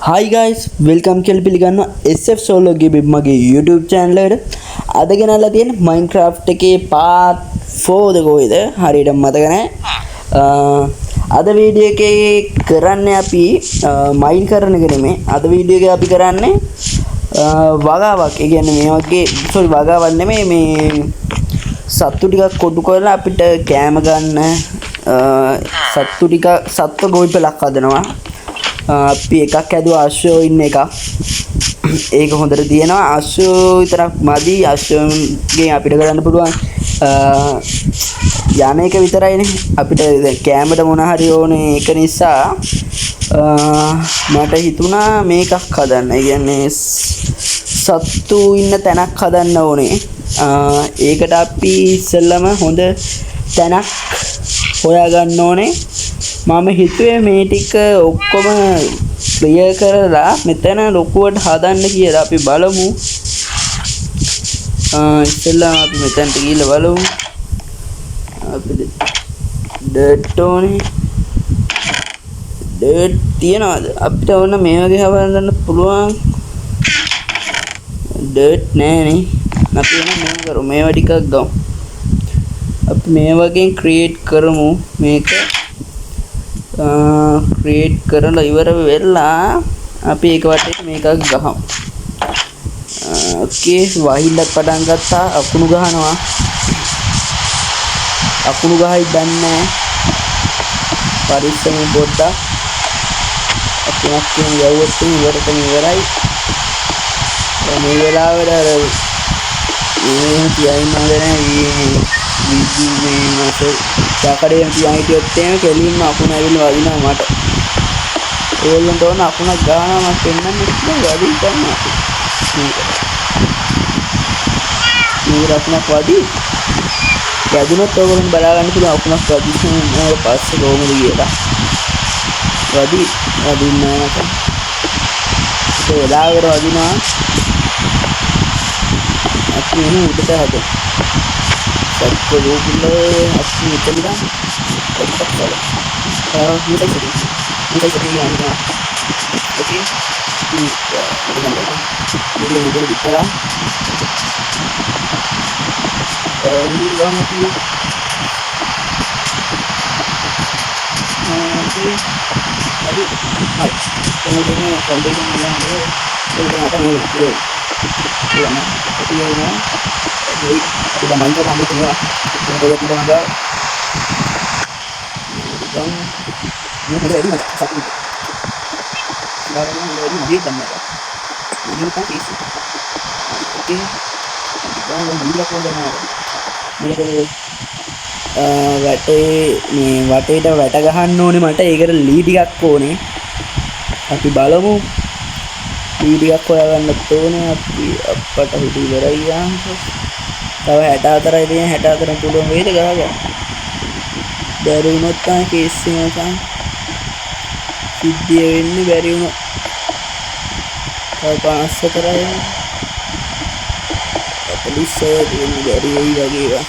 Hi guys, welcome කියලා පිළිගන්නවා SF Solo Game මගේ YouTube channel එකට. අද ගෙනල්ලා තියෙන Minecraft එකේ part 4 කොයිද? හරියට මතක නැහැ. අද වීඩියෝ එකේ කරන්නේ අපි මයින් කරන එක නෙමෙයි. අද වීඩියෝ එකේ අපි කරන්නේ වගාවක්. ඒ කියන්නේ මේ වගේ වගාවක් නෙමෙයි මේ සත්තු ටිකක් කොටු කරලා අපිට කෑම ගන්න සත්තු ටික සත්ව ගොවිපලක් හදනවා. අපි එකක් ඇදුවා අශ්වයෝ ඉන්න එක. ඒක හොඳට තියෙනවා. අශ්වයෝ විතරක් මදි. අශ්වයන්ගෙන් අපිට කරන්න පුළුවන් යන එක විතරයිනේ. අපිට දැන් කැමරට මොන හරි ඕනේ. ඒක නිසා මට හිතුණා මේකක් හදන්න. ඒ කියන්නේ සත්තු ඉන්න තැනක් හදන්න ඕනේ. ඒකට අපි ඉස්සෙල්ලම හොඳ තැනක් හොයාගන්න ඕනේ. මම හිතුවේ මේ ටික ඔක්කොම ක්ලියර් කරලා මෙතන ලොකුවට හදන්න කියලා. අපි බලමු. ඉතින්ලා අපි මෙතනට ගිහලා බලමු. අපිට ඩර්ට් ඕනේ. ඩර්ට් තියනවාද? අපිට ඕන මේ වගේ හදන්න පුළුවන්. ඩර්ට් නෑනේ. අපි මේක කරමු. මේවා ටිකක් ගමු. අපි මේ වගේ ක්‍රියේට් කරමු මේක. ක්‍රියේට් කරලා ඉවර වෙලා අපි ඒක වටේට මේකක් ගහමු. ඕකේ වහිල්ලක් පටන් ගත්තා. අකුණු ගහනවා. අකුණු ගහයි දන්නේ පරිස්සමෙන් පොඩ්ඩක් අකුණක් කියන යවුවත් ඉවරට ඉවරයි. මේ වෙලාවට අර මේ තියයින් නේද මේ මාසේ ඩාකඩේ තියන් හිටියොත් එහෙම කෙලින්ම අකුණ ඇවිල්ලා වදිනවා මට. ඒගොල්ලන්ට ඕන අකුණක් ගන්නවා මම පෙන්නන්න කියලා වදින් ගන්නවා. මේක අකුණක් වදි. වැදුනොත් ඕගොල්ලන් බලා ගන්න පුළුවන් අකුණක් වදින්න ඕන පස්සේ කොහොමද කියලා. වදින්න නැත. ඒක වෙලාවකට වදිනවා. අපි එන උඩට හදමු. සත්‍ය රූපුල්ලේ අපි මෙතන ගන්න. ඔක්කොම කරලා. මේකයි යනවා. ඕකේ. මේක විතර. Sudah main kan rambut semua. Sudah tidak ada. Dan ini ada ini satu. Sekarang ini dia dan ada. Ini kan isi. Oke. Dan bila pun ada. වටේට වැට ගහන්න ඕනේ මට. ඒකට ලී ටිකක් ඕනේ. අපි බලමු. ලී ටිකක් හොයාගන්නත් ඕනේ. අපි අපට හිත ඉවරයි යාන්කෝ. තව 64යි තියෙන 64 පුළුවන් වේද ගහගන්න. බැරි වුණොත් තමයි කේස් එක සිද්ධිය වෙන්නේ. බැරි වුණොත් තව 54යි 40 තියෙන බැරි වෙයි වගේ ඒවා.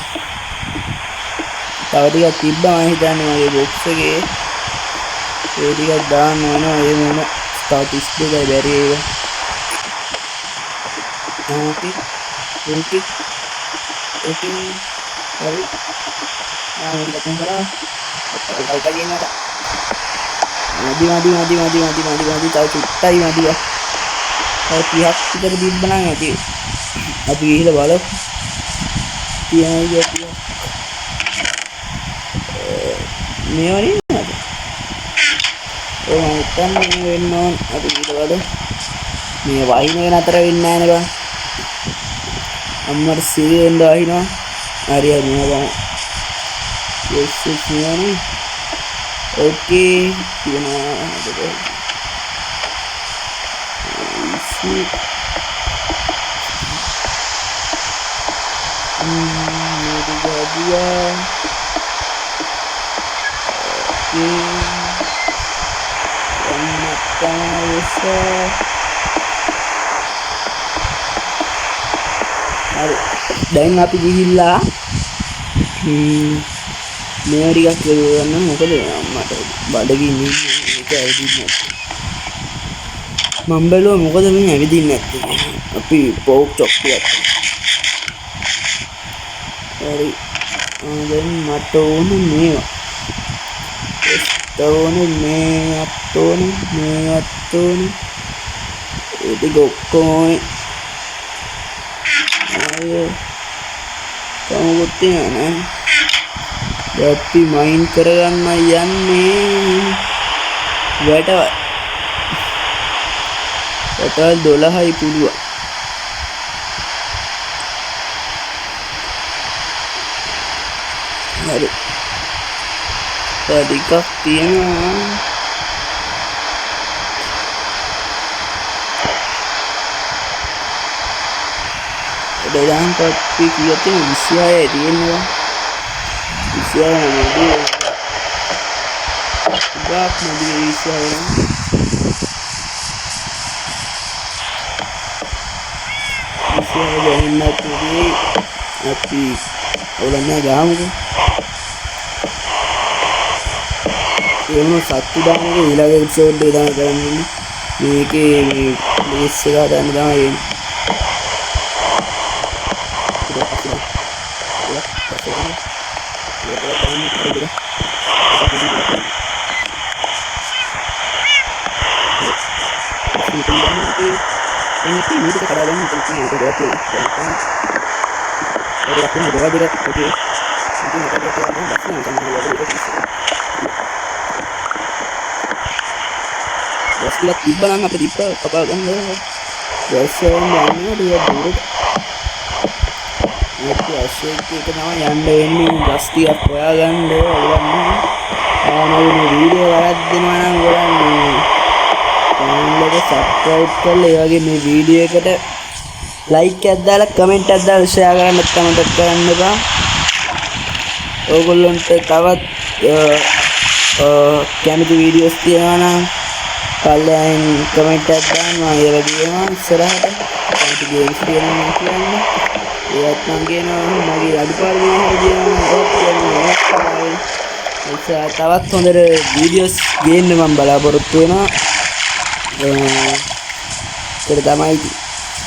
තව ටිකක් තිබ්බා මම හිතන්නේ මගේ බොක්ස් එකේ. ඒ ටිකක් දාන්න ඕන. ඒ මොන තව 32යි බැරි ඒවා. ඕකේ ඕකේ ओके सॉरी मैं लेकिन करा कल ये ना मादी ताऊ चुट्टा ही मादी और पिहाक इधर बीट बनाएंगे कि अभी यही लगा लो पिया ये पिया मैं और ये ना तो इतना मैं नॉन अभी ये लगा लो मैं वाही में ना तरह इन्ना है ना अमर सीधे इंडा ही ना अरे यार मैं बाहर ये सिर्फ नहीं ओके ये ना देखो इसी मेरी गाड़िया ओके क्या ऐसा දැන් අපි ගිහිල්ලා මේ ටිකක් කරගන්න. මොකද මට බඩගින්න ඒක ඇවිදින්න. මම බැලුවා මොකද මේ ඇවිදින්නේ නැත්තේ කියලා. අපි පෝක් චොප් එකක්. හරි. දැන් මට ඕනේ මේවා. ඕනේ මේවත් ඕනේ. ඒ ටික ඔක්කොම ඕනේ. අය කොහොමද තියන්නේ? අපි මයින් කරගන්න යන්නේ වැටවල් 12යි පුළුවන්. හරි. ටිකක් තියෙනවා. දැන් අපි කීයක් තියෙනවද? 26 තියෙනවා. 26 නේද? ගාක් නේද 26. දැනන්නත් නෙවෙයි අපි ඔලන්නේ ගාමුකෝ. ඒ වුණා සත්තු දානක ඊළඟ එපිසෝඩ් එක දාන කරන්නේ. මේකේ මේ බේස් එක හදන්න තමයි එන්නේ. ini kita kadang mungkin kita berarti ada aku mau berada di oke mungkin kita berarti ada nggak sih yang kamu berada di bos lihat tiba nggak tiba kapal kan biasa mana dia dulu itu asyik kita nama yang ini pasti apa ya kan deh mau video barat di mana orang channel එක subscribe කරලා ඒ වගේ මේ video එකට like එකක් දාලා comment එකක් දාලා share කරන්න මතක කරන්න එපා. ඕගොල්ලන්ට තවත් කැමති වීඩියෝස් තියෙනවා නම් පල්ලෙන් comment එකක් දාන්න මම ඒවා දිනවා ඉස්සරහට. කැමති games තියෙනවා කියන්නේ. ඒවත් මම කියනවා මගේ අඩුපාඩු මොනවා හරි දිනවා තවත් හොඳට වීඩියෝස් ගේන්න මම බලාපොරොත්තු වෙනවා. ඒක තමයි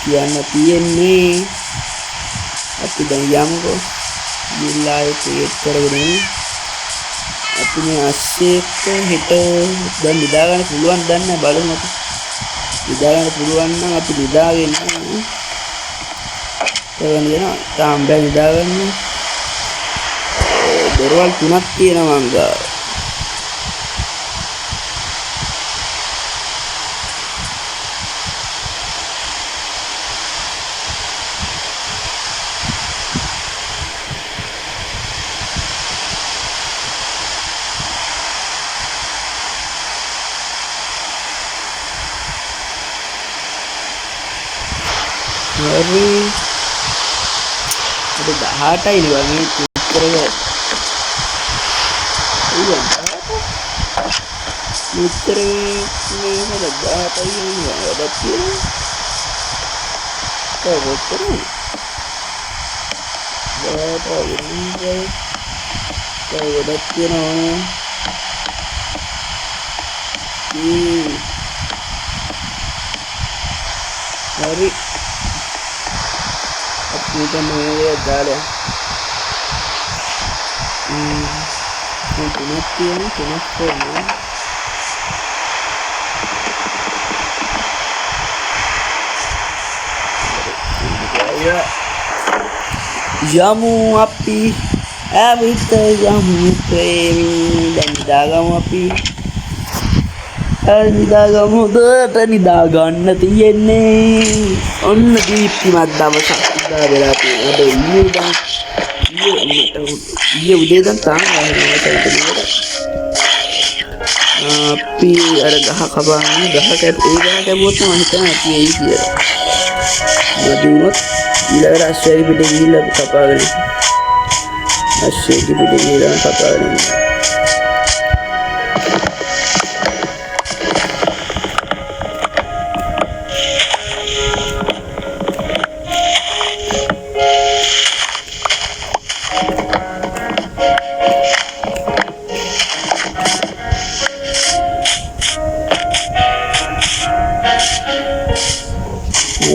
කියන්න තියෙන්නේ. අපි දැන් යමුකෝ. ගිල්ලා ඒක කරගෙන අපි මේ අස්සෙත් හෙට දැන් නිදා ගන්න පුළුවන් දන්නේ බලමු. නිදා ගන්න පුළුවන් නම් අපි නිදාගෙන කරගෙන යනවා. තාම බෑ නිදා ගන්න. දොරවල් 3ක් තියෙනවා මං ගාව. hari ada 18යි නේ වගේ කරේ. iya muternya ini ada 18යි නේ ada තියෙන. කොහොමද කොහොමද තියෙනවා. hari kita mau ada mati ini kenapa ya jamu api kita jamu premi dan dagang api නිදාගමු උදේට නිදා ගන්න තියෙන්නේ. ඔන්න දීප්තිමත් දවසක් ඉඳලා වෙලා තියෙනවා. ඊයේ උදේ දැන් තාම අපි අර ගහ කපන්නේ ගහ කැපුවොත් මම හිතන්නේ අපි එයි කියලා. දුන්නොත් ඊළඟට අශ්වයේ පිට ගිහිල්ලා කපාගෙන අශ්වයේ පිට ගිහිල්ලා කපාගෙන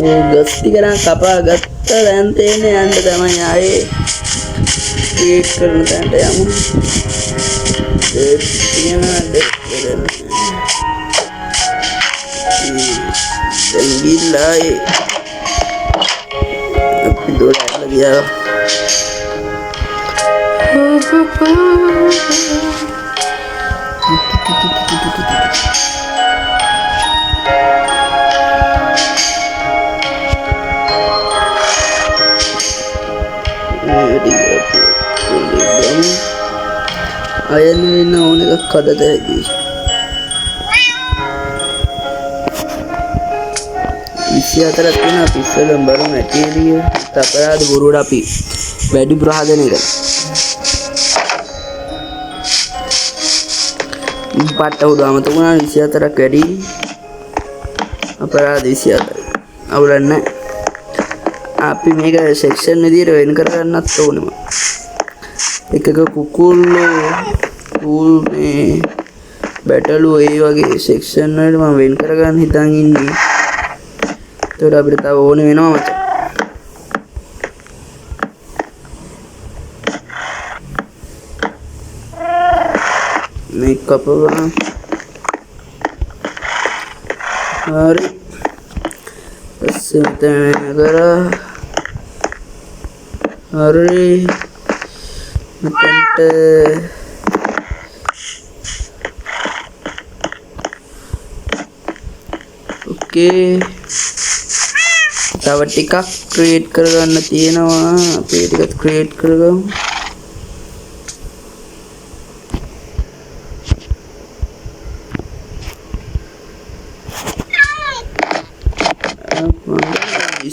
ගස් ටික නම් කපා ගත්තා. දැන් තේන්නේ යන්න තමයි ආයේ ක්‍රියේට් කරන තැනට යමු. දැන් ගිල්ලායි අපි දොරට ගියා. අයන වෙන ඕන එකක් හදත හැකි. 24ක් තියෙන අපි ඉස්සෙල්ලම බලමු මැටීරියල් අපරාධ බොරුවට අපි වැඩි ප්‍රහාදනය කරා. පාට උඩ අමතක වුණා 24ක් වැඩි. අපරාධ 24. අවුලක් නැහැ. අපි මේක සෙක්ෂන් විදියට වෙන් කරගන්නත් ඕනෙම. එකක කුකුල්ලෝ මේ බැටළුවෝ ඒ වගේ සෙක්ෂන් වලට මම වෙන් කරගන්න හිතන් ඉන්නේ. ඒකට අපිට තව ඕනේ වෙනවා මචං. මේක කපපුවා. හරි. පස්සේ මෙතන කරා. හරි. මෙතනට ඕකේ. තව ටිකක් ක්‍රියේට් කරගන්න තියෙනවා. අපි ටිකක් ක්‍රියේට් කරගමු.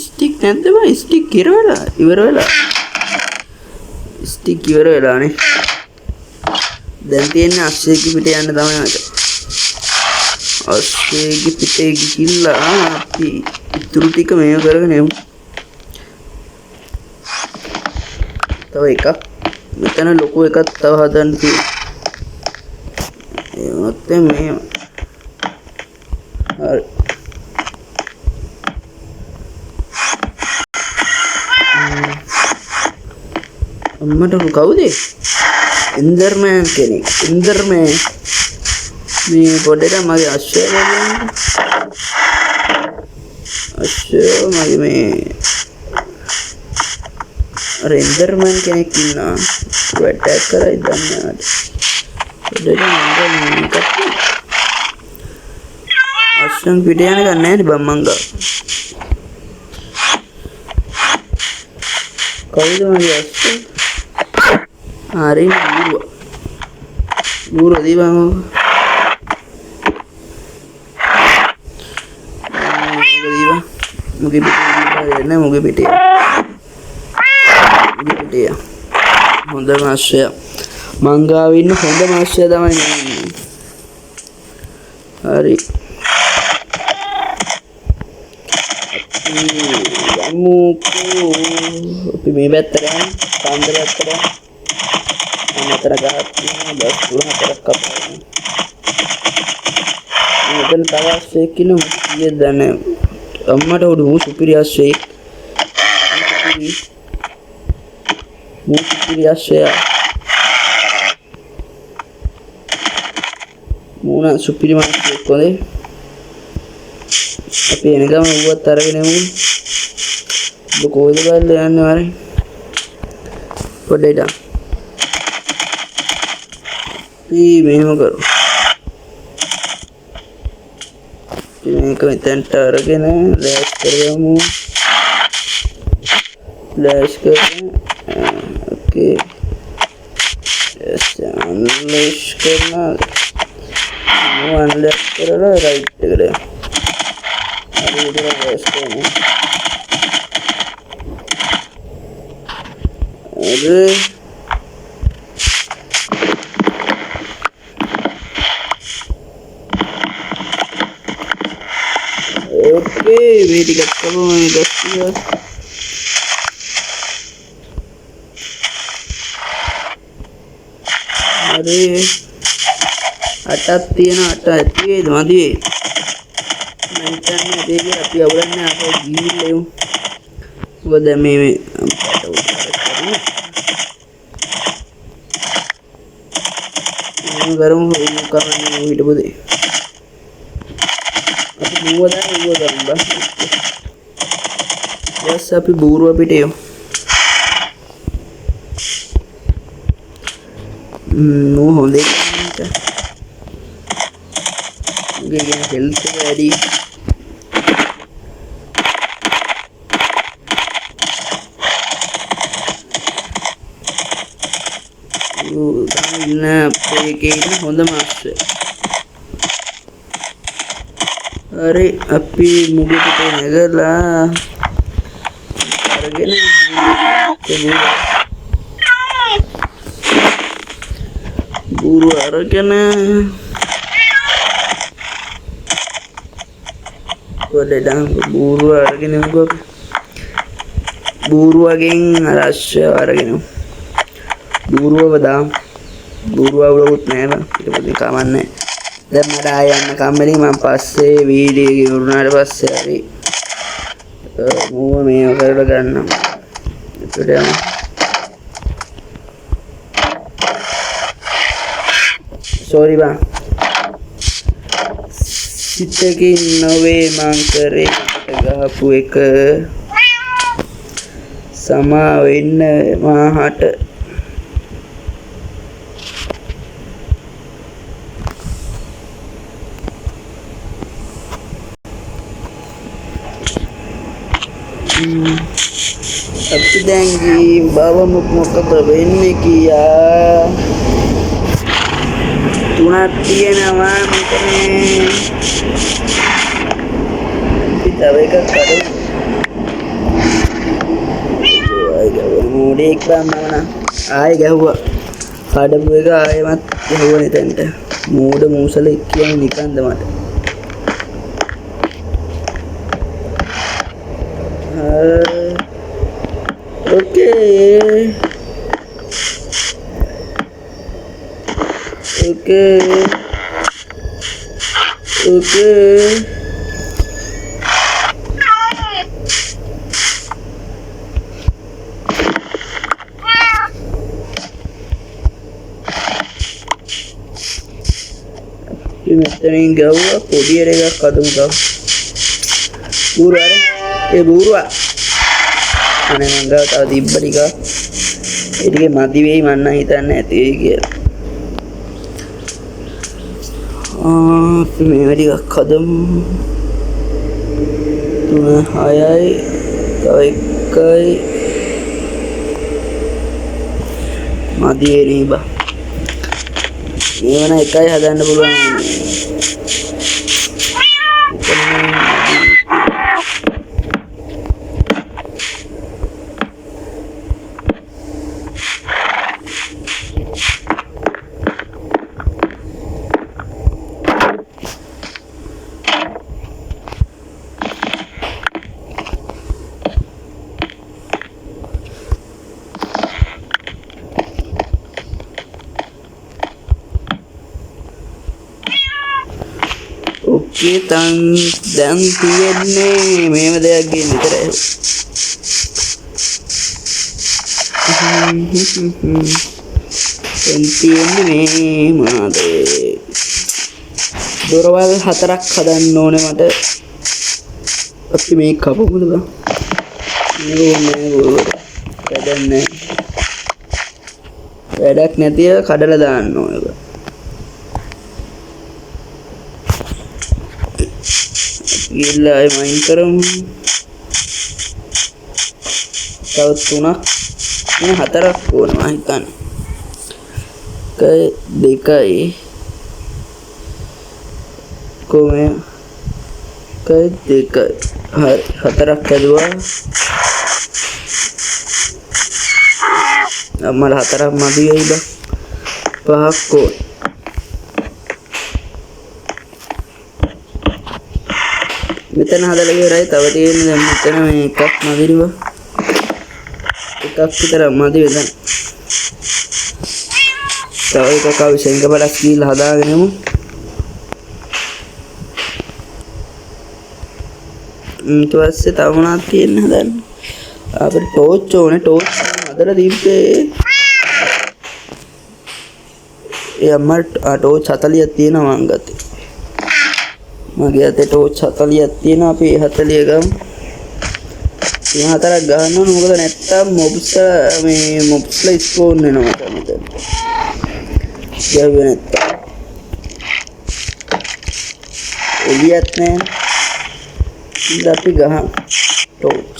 ස්ටික් නැද්ද බං? ස්ටික් ඉවර වෙලා. ස්ටික් ඉවර වෙලානේ. දැන් තියෙන්නේ අස්සේක පිට යන්න තමයි මට. අස්සේක පිටේ ගිහිල්ලා අපි ඉතුරු ටික මේව කරගෙන යමු. තව එකක් මෙතන ලොකු එකක් තව හදන්න තියෙනවා. ඒවත් මේ හරි. අම්මට කවුද? ඉන්දර්මෑන් කෙනෙක්. ඉන්දර්මෑන් මේ පොඩේට මගේ අශ්වය බලන්න. අශ්වය මගේ මේ අර ඉන්දර්මෑන් කෙනෙක් ඉන්නවා. ඇටැක් කරයි දන්නේ පොඩේට මම අශ්වයන් පිට යන ගන්න නැහැ බම් මංගා. කවුද මගේ අශ්වය? hari buru di bang mungkin ya Honda masya manggawin Honda masya damai hari kamuku pimi veteran pandai veteran teragaknya bas pulang terkap mungkin tawa sekian dia dan amma dah udah superior shake superior share muna superior masuk kau tapi ini kan buat tarik nemu buku itu balik ane pada dah මේම කරු මේක මෙතනට අරගෙන ලෑෂ් කරගමු ලෑෂ් කරගෙන ඕකේ ලෑෂ් කරනවා අන්ලෑෂ් කරලා right එකට හරි විදිහට ලෑෂ් කරමු හරි Oke, ini tiga kamu guys ya. Hari atat tiana atat itu mati. හිතන්නේ ඒක අපි අවුලන්නේ අපේ ගිහිල්ලා මොකද මේ කරමු කරන්නේ හිටපොද අපි නුවදා බා යස් අපි බූරුව පිට යමු නෝ හොඳේ ගේ හෙල්ත් වැඩි ඉන්න අපේ හොඳ මාස්ස හරි අපි මුගට නැගලා අරගෙන බූරු අරගෙන වලඩම් බූරු අරගෙන බූරුවගෙන් රශ්‍ය අරගෙන බූරුවව දාමු බූරුව අවුලකුත් නෑ බං ඊට පස්සේ කමන්නේ දැන් මට ආය යන්න කම්මැලි මම පස්සේ වීඩියෝ එක ඉවරනාට පස්සේ හරි මූව මේව කරලා ගන්නම් එතකොට යමු සෝරි බං සිතකින් නොවේ මං කරේ ගහපු එක සමා වෙන්න මාහට අපි දැන් ගිහින් බවමු මොකද වෙන්නේ කියා තුනක් තියෙනවා මෙතනේ තව එකක් කඩමු මූඩේක් බම්මන ආයෙ ගැහුවා කඩපු එක ආයෙමත් ගැහුවා නෙතෙන්ට මූඩ මූසල කියන්නේ නිකන්ද මට Okay. මෙතනින් ගවුවා පොඩි එකක් අදමු ගව. බූරුවා ඒ බූරුවා අනේ මං ගාව තව තිබ්බ ටික ඒ ටිකේ මදි වෙයි මං නම් හිතන්නේ ඇති වෙයි කියලා අපි මේව ටිකක් හදමු 3 6යි තව එකයි මදි වෙයි බා මේවන එකයි හදන්න පුළුවන් Oke, dan තියෙන්නේ මේව දෙයක් ගන්න විතරයි. දැන් තියෙන්නේ මේ මොනවද? දොරවල් 4ක් හදන්න ඕනේ මට. අපි මේක කපමුද බං? වැඩක් නැතිව කඩලා දාන්න ඕනේ බං. ගිල්ලා අය මයින් කරමු තව 3ක් 4ක් ඕන මම හිතන්නේ දෙකයි කොහේ දෙකයි හරි 4ක් හදුවා අම්මලා 4ක් මදි වෙයි බං 5ක් ඕන මෙතන හදලා ඉවරයි තව තියෙන්නේ දැන් මෙතන මේ එකක් මදිරිව එකක් විතර මදි වෙදන් තව එකක් අවශ්‍යංග බලක් කියලා හදාගෙන යමු ඊට පස්සේ තව මොනවද තියෙන්නේ හදන්න අපිට ටෝච් ඕනේ ටෝච් අදලා දීපේ යම්මට ටෝච් 40ක් තියෙනවා මං ගත්තේ මගේ අතේ ටෝච් 40ක් තියෙනවා අපි 40 ගමු 34ක් ගහන්න ඕනේ මොකද නැත්තම් මොබ්ස්ලා ස්පෝන් වෙනවා තමයි ගැව්වේ නැත්තම් එළියත් නෑ ඉතින් අපි ගහමු ටෝච්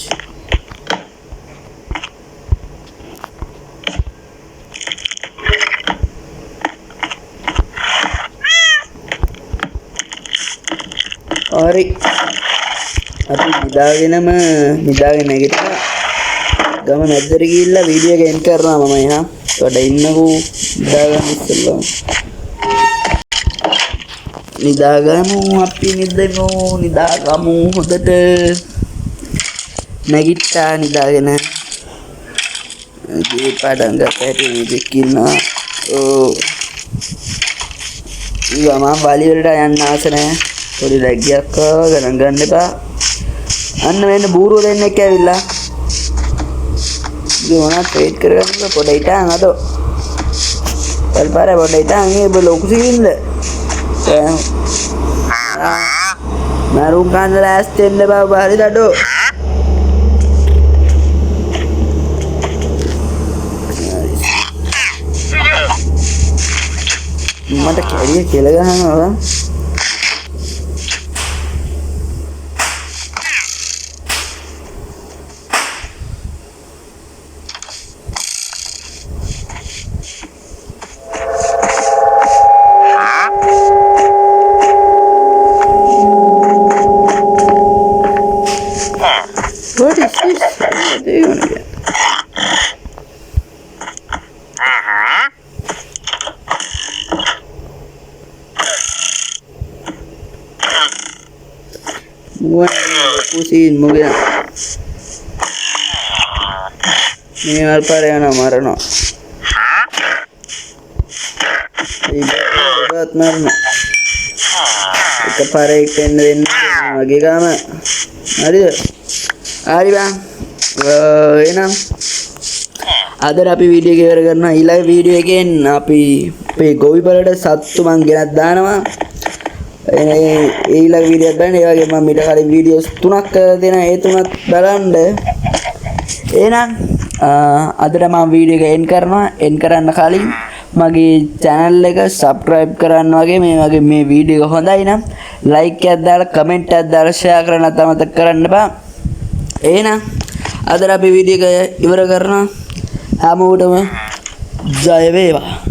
හරි අපි නිදාගෙන නැගිටලා ගම මැද්දට ගිහිල්ලා වීඩියෝ එක එන්ඩ් කරනවා මම එහෙනම් වැඩ ඉන්නකෝ නිදාගන්න ඉස්සෙල්ලා නිදාගමු අපි නිදාගමු හොඳට නැගිට්ටා නිදාගෙන ගේ පටන් ගත්ත හැටි මේක ඉන්නවා මම බාලි වලට යන්න ආස නැහැ පොඩි ලැග්ගයක් ගණන් ගන්න එපා අන්න වෙන බූරුව දෙන්නෙක් ඇවිල්ලා ගෝනා ට්‍රේඩ් කරගන්න පොඩ ඉතාන් අදෝ පල්පාර පොඩ ඉතාන් ඒ ලොකු සිකින්ද මරුම් කන්න ලෑස්ති වෙන්න බා හරි දඩෝ මට කැරිය කෙල ගහනවා What is this? What do you want to get? Pusin mungkin. Ini apa yang nama Rano? Ibat marno. Kepare ikan den lagi kama. Ada. හරි බං එහෙනම් අද අපි වීඩියෝ එක ඉවර කරනවා ඊළඟ වීඩියෝ එකෙන් අපි අපේ ගොවි බලට සත්තු මං ගෙනත් දානවා ඊළඟ වීඩියෝ එක බලන්න ඒ වගේ මම ඊට කලින් වීඩියෝස් 3ක් කරලා දෙනවා ඒ 3ත් බලන්න එහෙනම් අදට මම වීඩියෝ එක එන්ඩ් කරනවා එන්ඩ් කරන්න කලින් මගේ channel එක subscribe කරන්න වගේ මේ වීඩියෝ එක හොඳයි නම් like එකක් දාලා comment එකක් දාලා share කරන්න අමතක කරන්න බා එහෙනම් අද අපි වීඩියෝ එක ඉවර කරනවා හැමෝටම ජය වේවා